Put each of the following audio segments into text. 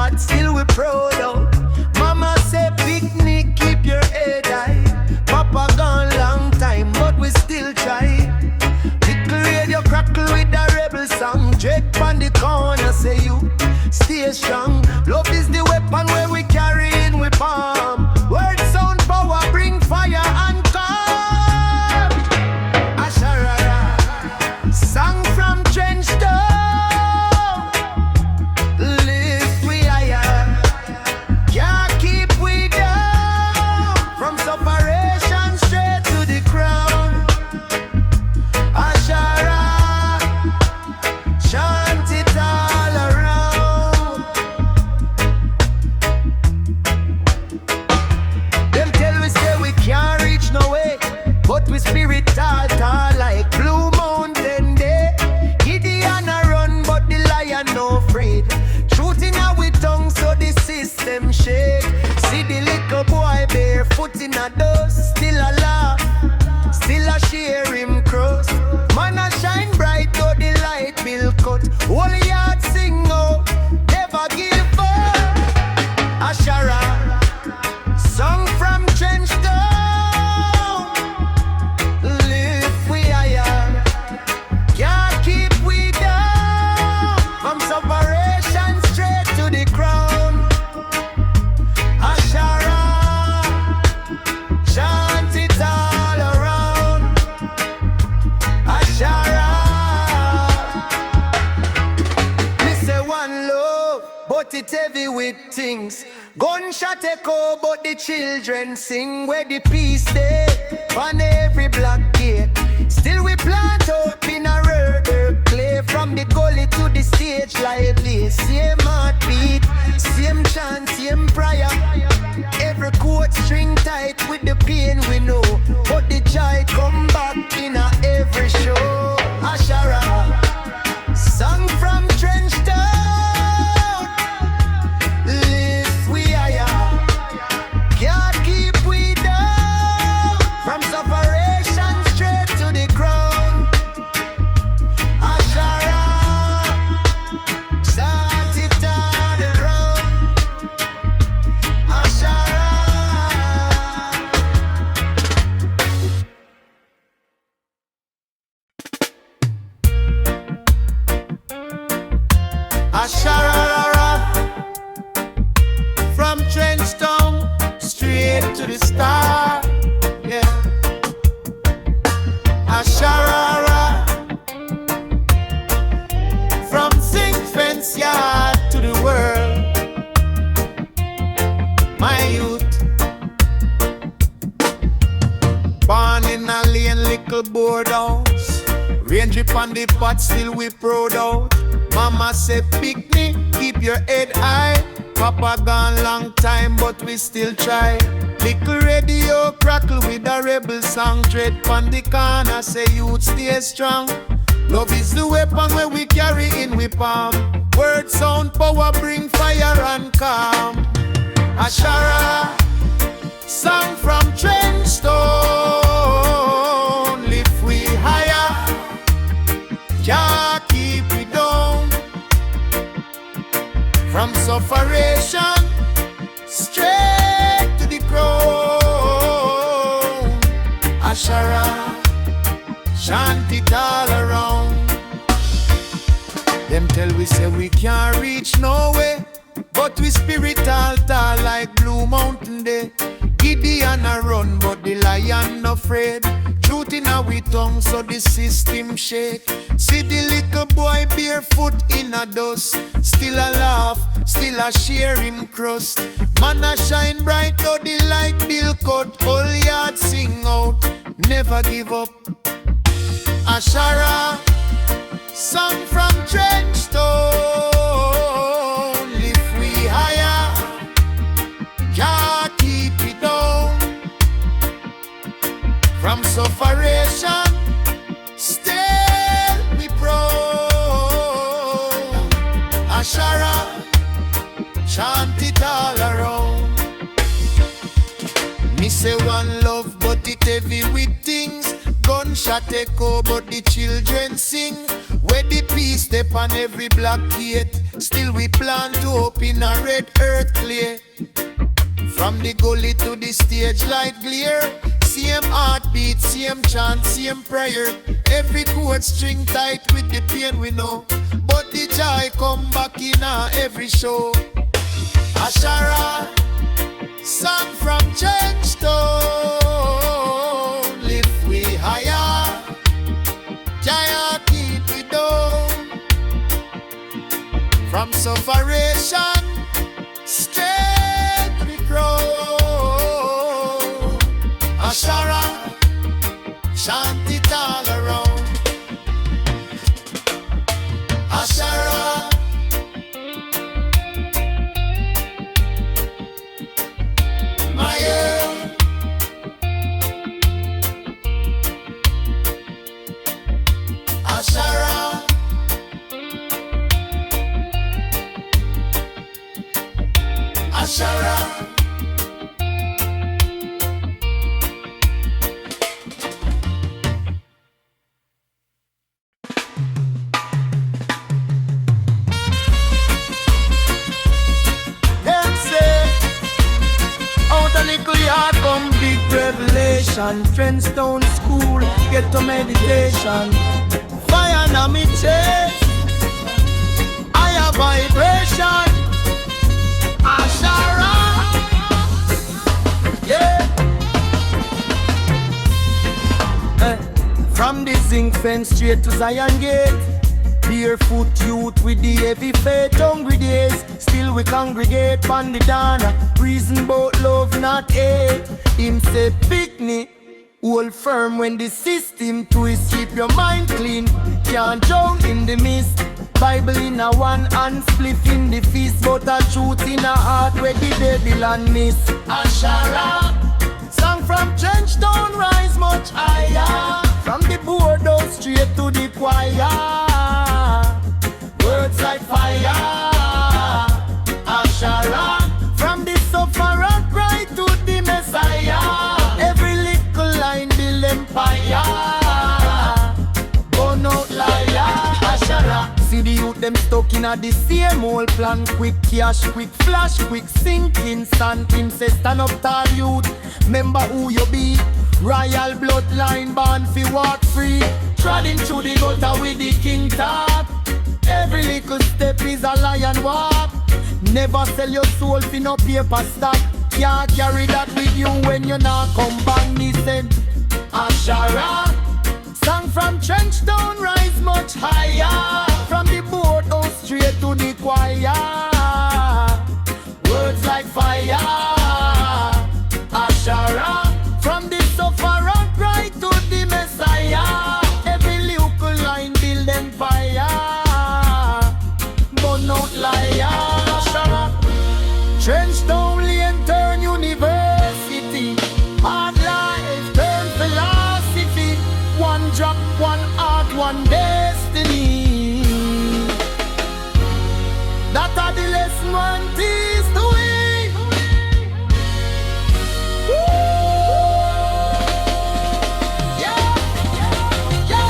but still we proud of. Mama say picnic, keep your head high. Papa gone long time, but we still try. Little radio crackle with a rebel song. Dread on the corner, say you stay strong. Love is the weapon where we carry in we palm. Word sound power bring fire and calm. Ashara, song from trench town. Lift we higher, can't keep we down. From separation straight to the crown. Ashara, chant it all around. Them tell we say we can't reach no way, but we spirit tall like Blue Mountain Day. Gideon a run, but the lion no afraid. Truth in our tongue, so the system shake. See the little boy barefoot in a dust, still a laugh, still a share him cross. Man a shine bright, though the light will cut. Whole yard sing out, never give up. Ashara, song from trench town. Lift we higher, can't keep we down. From separation straight to the crown. Ashara, chant it all around. Ashara, me say one love, but it heavy with things. Gunshot echo, but the children sing. Where the peace day on every block gate. Still we plant up in a murder clay. From the gully to the stage lightly. Same heartbeat, same chant, same prayer. Every chord string tight with the pain we know. But the joy come back in a every show. Ashara, song from trench town. Lift we higher, can't keep we down. From separation straight to the crown. Ashara, chant it all around. Ashara. Ashara, from Trenchtown straight to the star, yeah. Ashara, from Zinc Fence Yard to the world, my youth. Born in a lane, little board house. Rain drip on the pot, still we proud out. Mama say picnic, keep your head high. Papa gone long time, but we still try. Little radio crackle with a rebel song. Tread pon the corner, say youth stay strong. Love is the weapon where we carry in we palm. Word sound power bring fire and calm. Ashara, song from Trenchtown. Lift we higher, can't keep we down. From separation straight to the crown. Ashara, chant it all around. Them tell we say we can't reach nowhere, but we spirit all like Blue Mountain Day. Gideon a run, but the lion afraid. Truth in our tongue, so the system shake. See the little boy barefoot in a dust, still a laugh, still a share him crust. Man a shine bright, though the light bill cut. Whole yard sing out, never give up. Ashara, song from Trenchtown. Lift we higher, can't keep it down. From separation still we proud. Ashara, chant it all around. Me say one love, but it heavy with things. Gunshot echo, but the children sing. Where the peace step on every black gate, still we plan to open a red earth clay. From the gully to the stage light glare, same heartbeat, same chant, same prayer. Every chord string tight with the pain we know, but the joy come back in every show. Ashara, song from Churchstone, lift we higher, Jaya keep we down. From sufferation, strength we grow. Ashara, chant it all around. Ashara, my earth. Ashara, Ashara. Them say, out a little yard come big revelation. Friends down school, get to meditation. Fire na me chest, higher vibration. Ashara, yeah. From the zinc fence straight to Zion Gate, barefoot youth with the heavy faith. Hungry days, still we congregate. On the dana, reason bout love not hate. Him say picnic, hold firm when the system twist. Keep your mind clean, can't drown in the mist. Bible in a one hand, spliff in the fist, but a truth in a heart where the Babylon miss. Ashara, song from Trenchtown rise much higher. From the boardhouse straight to the choir, words like fire. Ashara, from the sufferer cry to the Messiah. Every little line build empire. Burn out liar. Ashara, see the youth them stuck in a the same old plan. Quick cash, quick flash, quick sinking sand. Him say stand up tall youth, remember who you be. Royal bloodline born fi walk free. Treading through the gutter with the king top. Every little step is a lion walk. Never sell your soul fi no paper stock. Can't carry that with you when you not come back. Me said Ashara, song from Trenchtown rise much higher. From the boardhouse straight to the choir, words like fire. Ashara, from the sufferer cry to the Messiah. Every little line build empire. Burn out liar. Ashara, Trenchtown lane turn university. Hard life turn philosophy. One drop, one heart, one destiny. That are the lesson one teach to we. Yeah, yeah.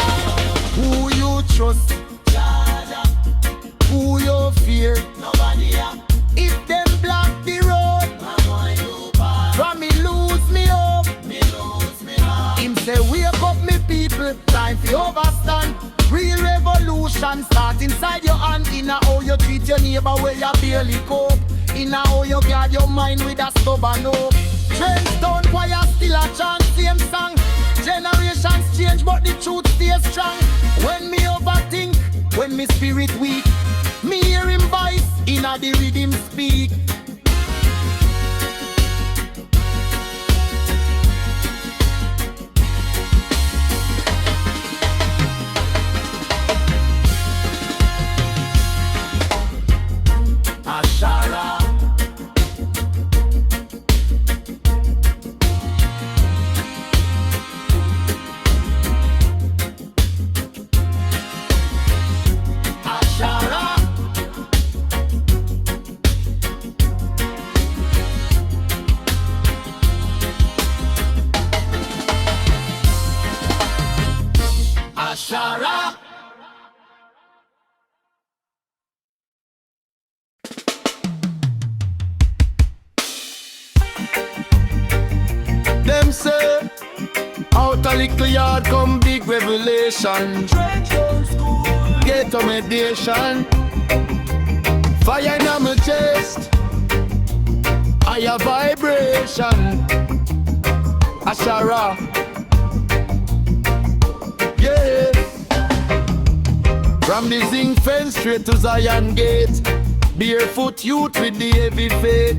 Who you trust? Who you fear? Nobody. If them block the road, from me lose me up. Him say wake up me people, time for overstand. Real revolution start inside your hand. In a how you treat your neighbor where you barely cope. In a how you guard your mind with a stubborn hope. Trenchtown choir still a chant same song. Generations change but the truth stays strong. When me overthink, when me spirit weak, me hear him voice in a the rhythm speak. Ashara, Ashara, say, out a little yard come big revelation. Get a meditation. Fire in my chest, higher vibration. Ashara, yeah. From the zinc fence straight to Zion gate, barefoot youth with the heavy faith.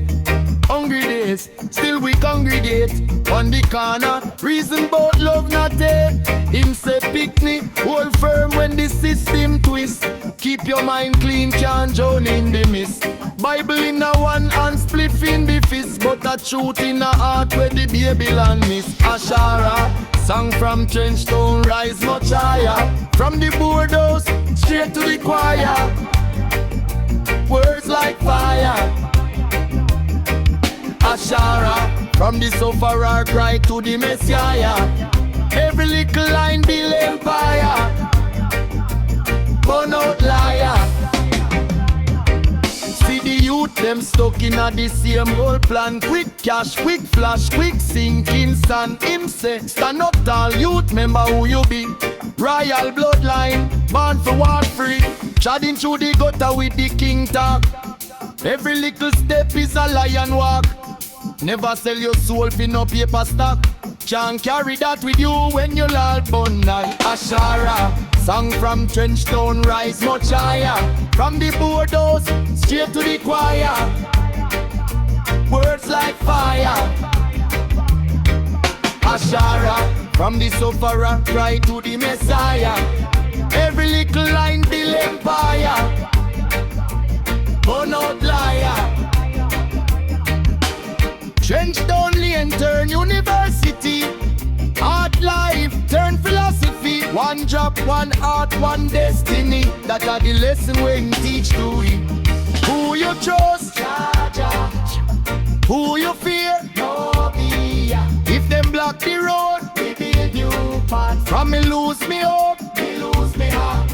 Hungry days, still we congregate on the corner, reason bout love not hate. Him say picnic, hold firm when the system twist. Keep your mind clean, can't drown in the mist. Bible in a one hand, spliff in the fist, but a truth in a heart where the baby land miss. Ashara, song from Trenchtown, rise much higher. From the boardhouse, straight to the choir. Words like fire. Ashara, from the sufferer cry to the Messiah. Every little line build empire. Burn out liar. See the youth them stuck in a the same old plan. Quick cash, quick flash, quick sinking sand. Him say, stand up tall youth, remember who you be. Royal bloodline, born for war free. Treading through the gutter with the king talk. Every little step is a lion walk. Never sell your soul for no paper stock. Can't carry that with you when you lord bun night. Ashara, song from Trenchtown, rise much higher. From the boardhouse, straight to the choir. Words like fire. Ashara, from the sufferer, cry to the Messiah. Every little line build empire. Burn out liar. Trenchtown lane turn university. Art life turn philosophy. One drop, one art, one destiny. That are the lesson when teach to we. Who you trust? Who you fear? Nobody. If them block the road, we build new path. From me lose me hope, me lose me heart.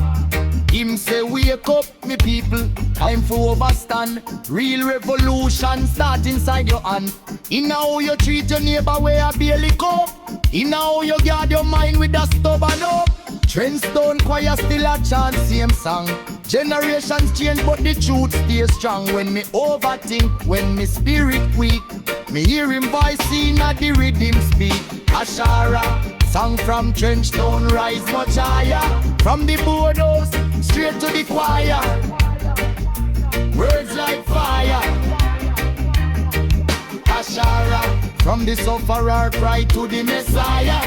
Him say wake up, me people, time for overstand. Real revolution start inside your hand. In how you treat your neighbor where a barely cup. In how you guard your mind with a stubborn up. Trenchtown choir still a chant same song. Generations change but the truth stay strong. When me overthink, when me spirit weak, me hear him voice in a the rhythm speak. Ashara, song from Trenchtown, rise much higher. From the boardhouse, straight to the choir. Words like fire. Ashara, from the sufferer cry to the Messiah.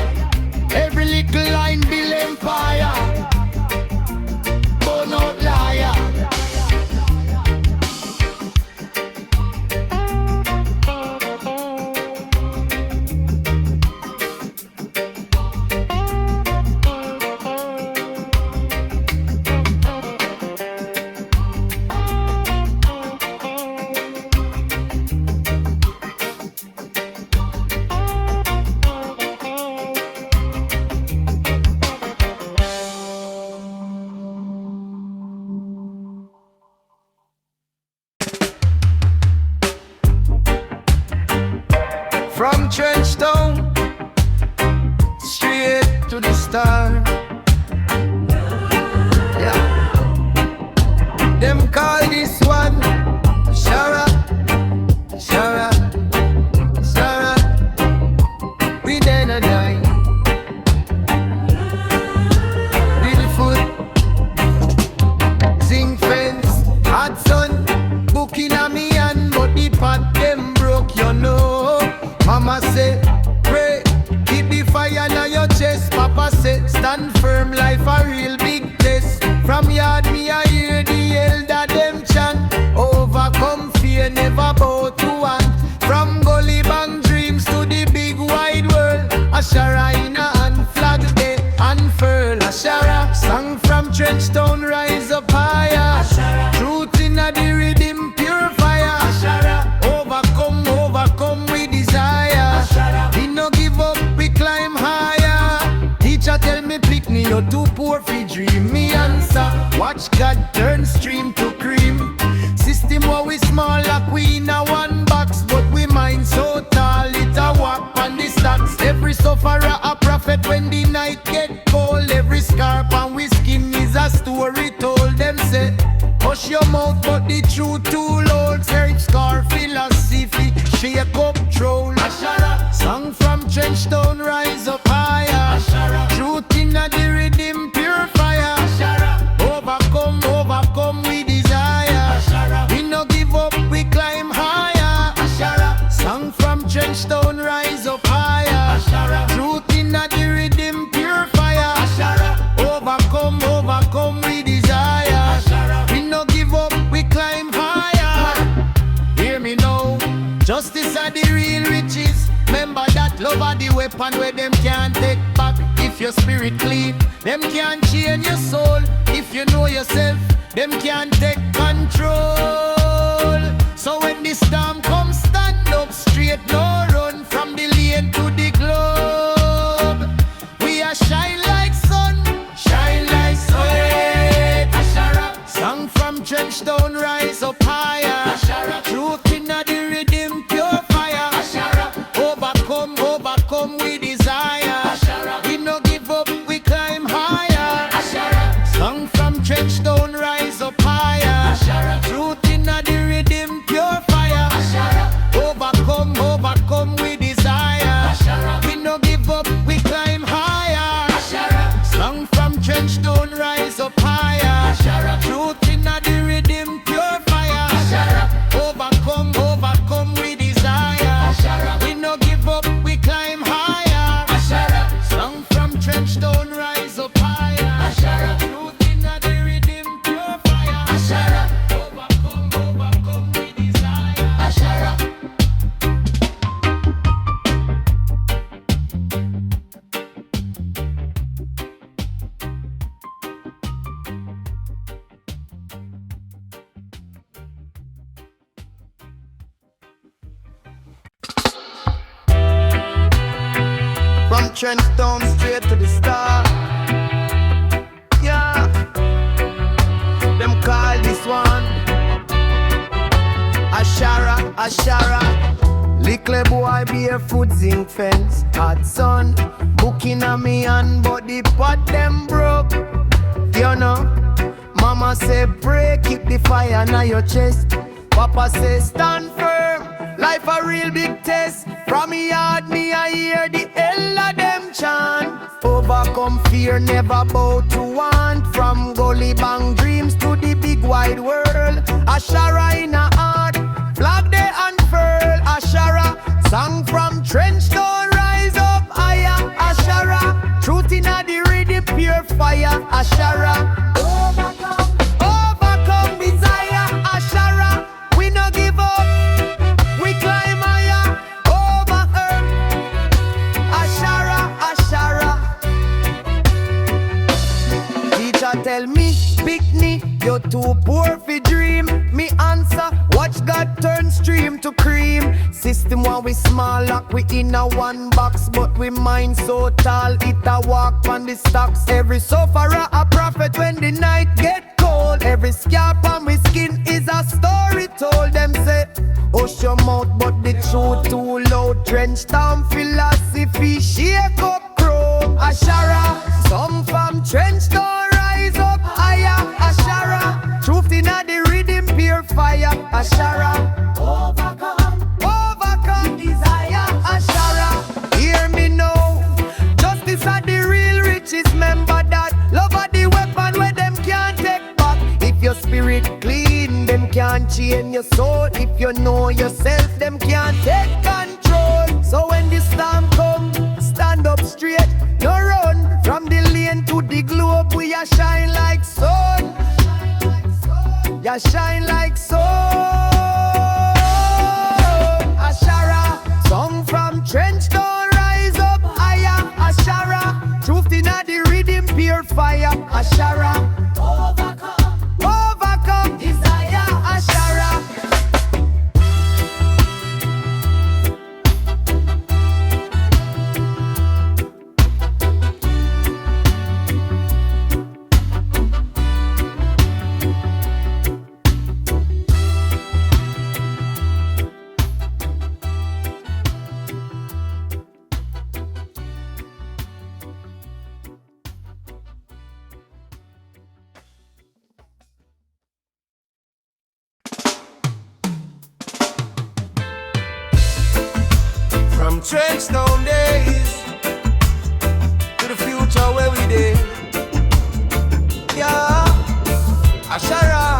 Every little line build empire. Burn out liar. From Trenchtown, straight to the star. Yeah. Them call this one Ashara, Ashara, Ashara. We then a die. Beautiful zinc fence, hot sun, booking a me and but the pot them broke, you know. Mama say, pray, keep the fire in your chest. Papa say, stand firm, life a real big test. From yard me I hear the elder them chant. Overcome fear, never bow to want. From gully bang dreams to the big wide world. Ashara in a hand, flag day, unfurl. Ashara, song from Trenchtown, rise up higher. Ashara, truth in a the rhythm, pure fire. Ashara, overcome, overcome with desire. We no give up, we climb higher. Teacher tell me pick me, you're too poor for dream. Me answer, watch God turn stream to cream. System where we small like we in a one box, but we mind so tall, it a walk on the stocks. Every sufferer a prophet when the night get cold. Every scarp on we skin is a story told. Them say, hush your mouth but the truth too loud. Search scar philosophy, shake up troll. Ashara, song from Trenchtown, rise up higher. Ashara, truth in the rhythm, pure fire. Ashara, overcome, overcome we desire. Ashara, we no give up, we climb higher. Ashara, song from Trenchtown, rise up higher. Ashara, truth in the rhythm, pure fire. Ashara, overcome, overcome we desire. Ashara, we no give up, we climb higher. Hear me now, justice are the real riches. Remember that love are the weapon where them can't take back. If your spirit clean, them can't change your soul. If you know yourself, them can't take control. So when the storm comes, stand up straight, no run from the lane to the globe. We are shine like sun, shine like sun. Ashara, song from Trenchtown, rise up higher. Ashara, truth in the rhythm, pure fire. Ashara, overcome, overcome we desire. Ashara, we no give up, we climb higher. Ashara, song from Trenchtown, rise up higher. Ashara, truth in the rhythm, pure fire. Ashara, overcome, overcome we desire. Ashara, we no give up, we climb higher. Ashara, song from Trenchtown, rise up higher. Ashara, truth in the rhythm, pure fire. Ashara, overcome, overcome we desire. Ashara, we no give up, we climb higher. Ashara, song from Trenchtown, rise up higher. Ashara, truth in the rhythm, pure fire. Ashara, overcome, overcome we desire. Ashara. From Trenchtown straight to the star. Yeah, them call this one Ashara, Ashara. Little boy barefoot zinc fence, hot sun booking on me hand, but the pot them broke. You know, mama say pray, keep the fire in your chest. Papa say stand firm, life a real big test. From me yard me I hear the hell of them chant. Overcome fear, never bow to want. From gully bang dreams to the big wide world. Ashara in a heart, flag they unfurl. Ashara, song from Trenchtown, rise up higher. Ashara, truth in a the rhythm, pure fire. Ashara, overcome, overcome desire. Ashara, we no give up, we climb higher. Over earth, Ashara, Ashara. Teacher tell me, Pickney, you're too poor for dream. Me answer, watch God turn stream to cream. System while we small like we in a one box, but we mind so tall, it a walk on the stocks. Every sufferer a prophet when the night get cold. Every scalp on my skin is a story told. Them say, hush your mouth but the truth too loud. Trenchtown philosophy, shake up crow. Ashara, some from Trenchtown, rise up higher. Ashara, truth in the rhythm, pure fire. Ashara, overcome, overcome desire. Ashara, hear me now, justice are the real riches. Remember that love are the weapon where them can't take back. If your spirit clean, them can't chain your soul. If you know yourself, them can't take control. So when the storm come, stand up straight, no run. From the lane to the globe, we are shine like sun. Ya shine like sun. Ashara, song from Trenchtown, rise up higher. Ashara, truth in the rhythm, pure fire. Ashara, overcome, overcome desire. Ashara. Trenchtown days to the future where we dey. Yeah, Ashara,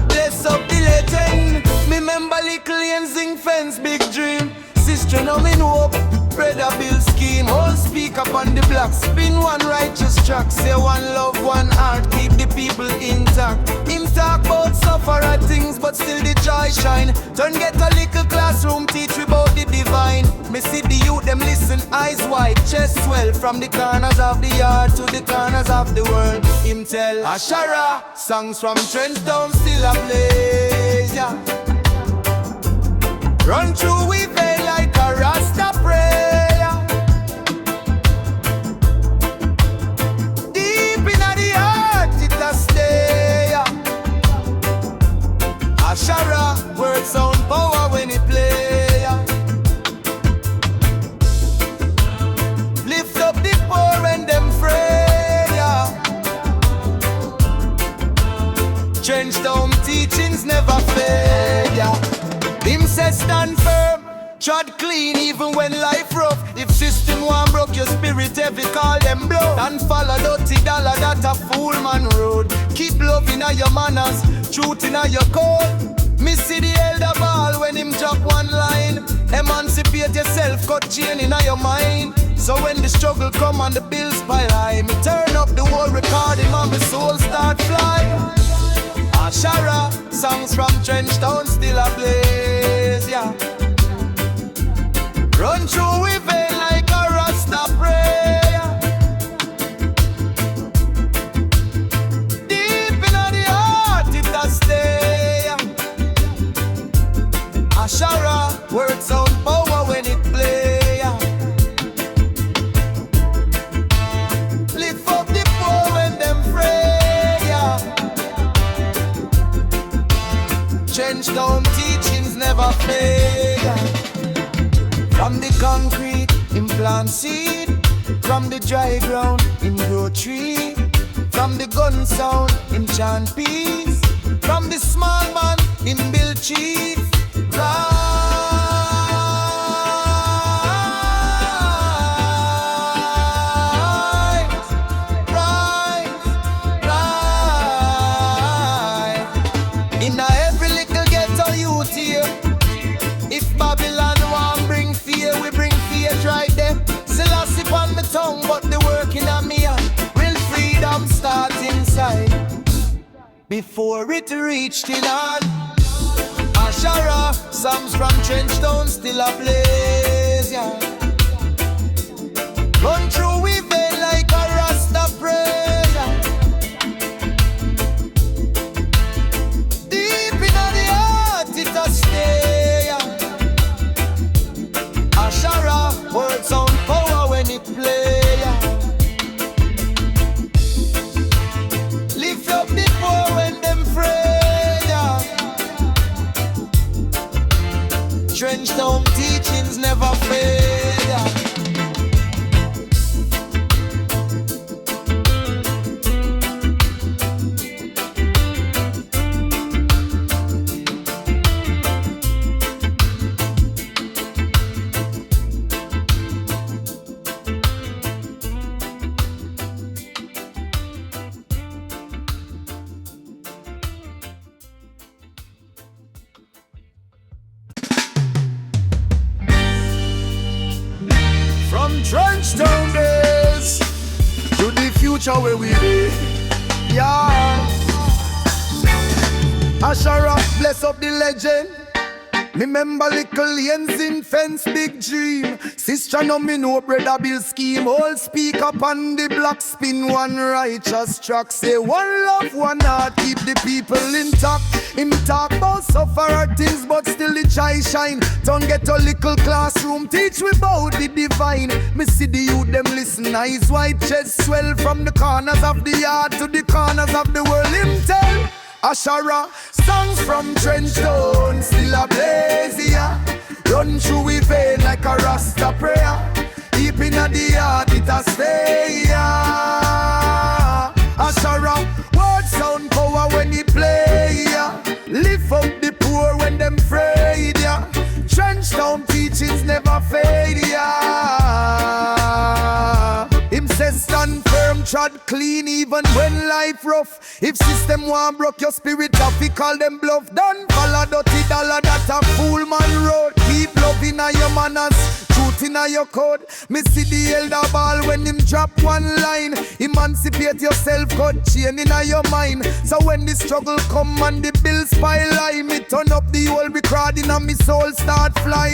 bless up the legend. Me remember little and sing fence, big dream. Sister now me know, brother build scheme. All speak up on the block, spin one righteous track. Say one love, one heart, keep the people intact. Him talk about suffer things, but still the joy shine. Turn get a little classroom, teach we about the divine. Me see the youth, them listen, eyes wide, chest swell. From the corners of the yard to the corners of the world. Him tell Ashara, songs from Trenchtown still a blaze, yeah. Run through we vein like a Rasta prayer. Deep inna the heart it a stay, yeah. Ashara, word sound power when it play, yeah. Lift up the poor and them frail, yeah. Trenchtown teachings never fail, yeah. Him say stand firm, trod clean even when life rough. If system one broke your spirit heavy, call them blow. And follow dirty dollar, that a fool man road. Keep love in your manners, truth in your code. Me see the elder ball when him drop one line. Emancipate yourself, cut chain in your mind. So when the struggle come and the bills pile high, me turn up the whole recording and my soul start fly. Ashara, songs from Trenchtown still a blaze, yeah. Run through we vein like a Rasta prayer. Deep inna the heart it a stay, yeah. Ashara, word sound power when it play, yeah. Lift up the poor when them fray, yeah. Trenchtown teachings never fail. From the concrete, implant seed. From the dry ground, in grow tree. From the gun sound, in chant peace. From the small man, in build chief. But the working on me real freedom start inside before it reached in hand. Ashara, songs from Trenchtown still a blaze, yeah. Run through we vein like a Rasta prayer. Deep inna the heart it a stay, yeah. Ashara, word sound power when it play. Trenchtown teachings never fail. Trenchtown days to the future where we be, yeah. Ashara, bless up the legend. Remember little Jens in fence, big dream. Sister no me know, brother build scheme. All speak up on the block, spin one righteous track. Say one love, one heart, keep the people intact. Him talk about suffer things, but still the joy shine. Don't get a little classroom, teach we about the divine. Me see the youth, them listen, eyes wide, chest swell. From the corners of the yard to the corners of the world. Him tell Ashara, songs from Trenchtown still a blaze, yeah. Run through we vein like a Rasta prayer. Deep inna the heart it a stay, yeah. Ashara, word sound power when it play, yeah. Lift up the poor when them afraid, yeah. Trenchtown teachings never fade, yeah. clean even when life rough. If system want broke your spirit off, we call them bluff. Don't follow dirty dollar that a fool man road. Keep love in your manners, truth in your code. Me see the elder ball when him drop one line. Emancipate yourself, cut chain in your mind. So when the struggle come and the bills pile high, me turn up the whole recording and me soul start fly.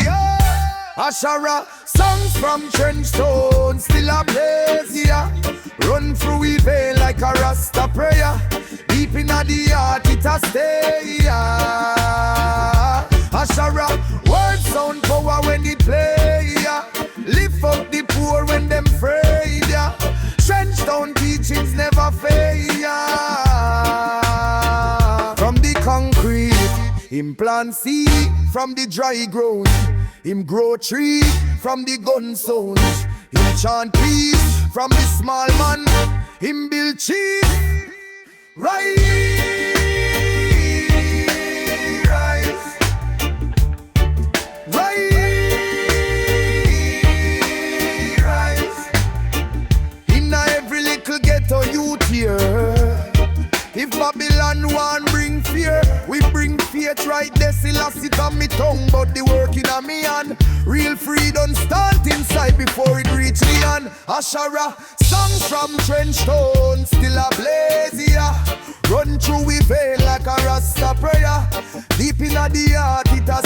Ashara, songs from trench stone, still a blaze, yeah. Run through we vein like a Rasta prayer. Deep in the heart it a stay, yeah. Ashara, word sound power when it play, yeah. Lift up the poor when them afraid, yeah. Trench stone teachings never fail, yeah. From the concrete, him plant seed. From the dry ground, him grow tree. From the gun sound, him chant peace. From the small man, him build chief. Rise, rise, rise. In every little ghetto youth here. If Babylon want bring fear, we bring faith right there. Still I sit on me tongue, but the work in a me hand. Real freedom start inside before it reach the hand. Ashara, songs from trench stone, still a blaze, yeah. Run through we vein like a Rasta prayer. Deep in the heart it a